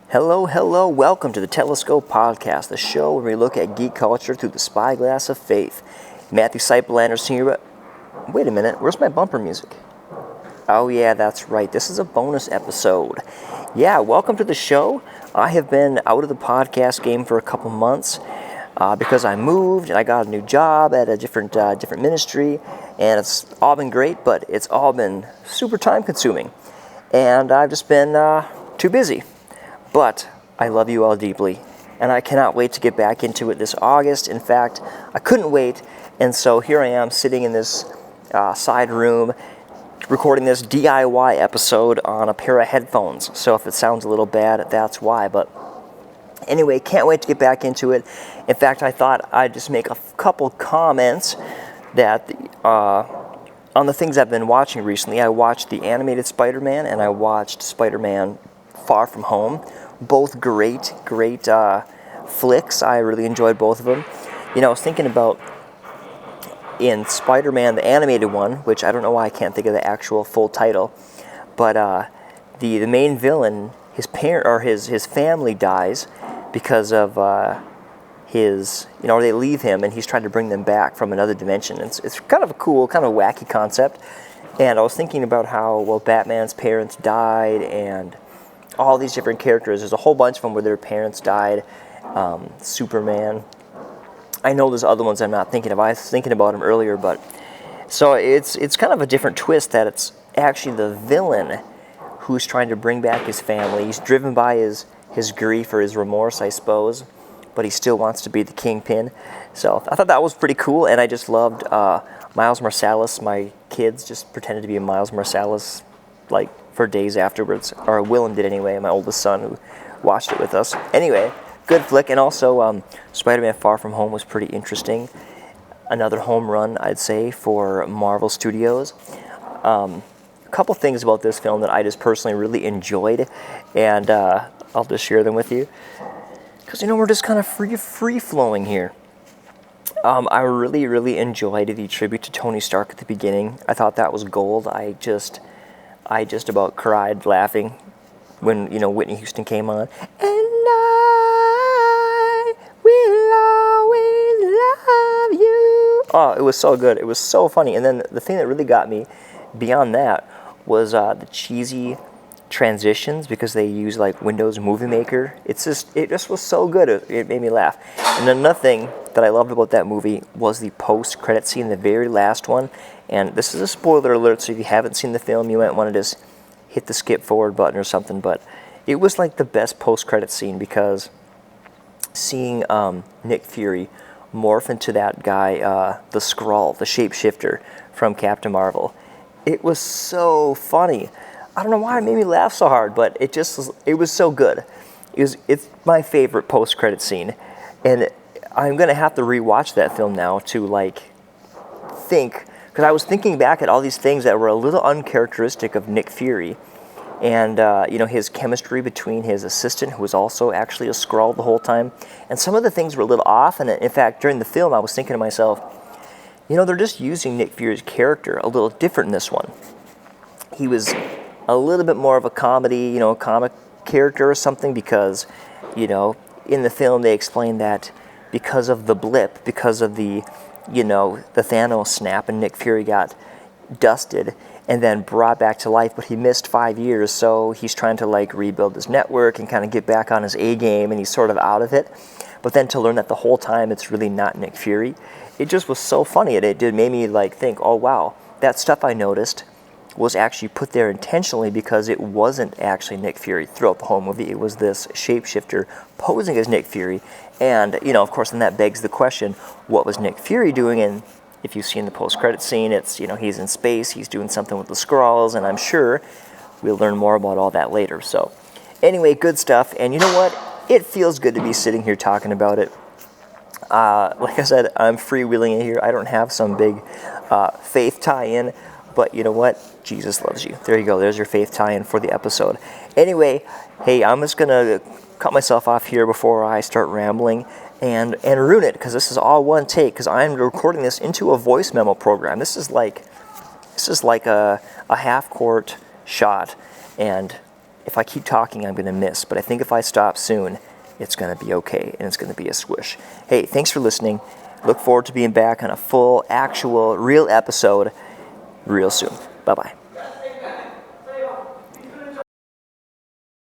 Hello, welcome to the Telescope Podcast, the show where we look at geek culture through the spyglass of faith. Matthew Seipel Anderson here. Wait a minute, where's my bumper music? Oh yeah, that's right, this is a bonus episode. Yeah, welcome to the show. I have been out of the podcast game for a couple months because I moved and I got a new job at a different ministry, and it's all been great, but it's all been super time consuming. And I've just been too busy. But I love you all deeply, and I cannot wait to get back into it this August. In fact, I couldn't wait, and so here I am sitting in this side room recording this DIY episode on a pair of headphones. So if it sounds a little bad, that's why. But anyway, can't wait to get back into it. In fact, I thought I'd just make a couple comments that on the things I've been watching recently. I watched the animated Spider-Man, and I watched Spider-Man Far From Home. Both great flicks. I really enjoyed both of them. You know, I was thinking about in Spider-Man, the animated one, which I don't know why I can't think of the actual full title, but the main villain, his family dies because of they leave him, and he's trying to bring them back from another dimension. It's kind of a cool, kind of wacky concept. And I was thinking about how, Batman's parents died, and all these different characters. There's a whole bunch of them where their parents died. Superman. I know there's other ones I'm not thinking of. I was thinking about them earlier, but so it's kind of a different twist that it's actually the villain who's trying to bring back his family. He's driven by his grief or his remorse, I suppose, but he still wants to be the kingpin. So I thought that was pretty cool, and I just loved Miles Morales. My kids just pretended to be Miles Morales, like, for days afterwards, or Willem did anyway, my oldest son, who watched it with us. Anyway, good flick, and also Spider-Man Far From Home was pretty interesting. Another home run, I'd say, for Marvel Studios. A couple things about this film that I just personally really enjoyed, and I'll just share them with you, because, we're just kind of free-flowing here. I really enjoyed the tribute to Tony Stark at the beginning. I thought that was gold. I just about cried laughing when, Whitney Houston came on. And I will always love you. Oh, it was so good. It was so funny. And then the thing that really got me beyond that was the cheesy transitions, because they use like Windows Movie Maker. It just was so good. It made me laugh. And another thing that I loved about that movie was the post-credit scene, the very last one. And this is a spoiler alert, so if you haven't seen the film, you might want to just hit the skip forward button or something. But it was like the best post-credit scene, because seeing Nick Fury morph into that guy, the Skrull, the shapeshifter from Captain Marvel, it was so funny. I don't know why it made me laugh so hard, but it was so good. It's my favorite post-credit scene, and I'm gonna have to rewatch that film now to think, because I was thinking back at all these things that were a little uncharacteristic of Nick Fury, and his chemistry between his assistant, who was also actually a Skrull the whole time, and some of the things were a little off. And in fact, during the film, I was thinking to myself, they're just using Nick Fury's character a little different in this one. He was a little bit more of a comedy, comic character or something, because, in the film they explained that because of the blip, because of the Thanos snap, and Nick Fury got dusted and then brought back to life, but he missed 5 years, so he's trying to rebuild his network and kind of get back on his A game, and he's sort of out of it. But then to learn that the whole time it's really not Nick Fury, it just was so funny. It made me think, oh wow, that stuff I noticed was actually put there intentionally, because it wasn't actually Nick Fury throughout the whole movie. It was this shapeshifter posing as Nick Fury. And, of course, then that begs the question, what was Nick Fury doing? And if you've seen the post-credit scene, it's, he's in space, he's doing something with the Skrulls, and I'm sure we'll learn more about all that later. So, anyway, good stuff. And you know what? It feels good to be sitting here talking about it. Like I said, I'm freewheeling it here. I don't have some big faith tie-in. But you know what? Jesus loves you. There you go. There's your faith tie-in for the episode. Anyway, hey, I'm just going to cut myself off here before I start rambling and ruin it, because this is all one take, because I'm recording this into a voice memo program. This is like a half-court shot, and if I keep talking, I'm going to miss. But I think if I stop soon, it's going to be okay, and it's going to be a squish. Hey, thanks for listening. Look forward to being back on a full, actual, real episode real soon. Bye-bye.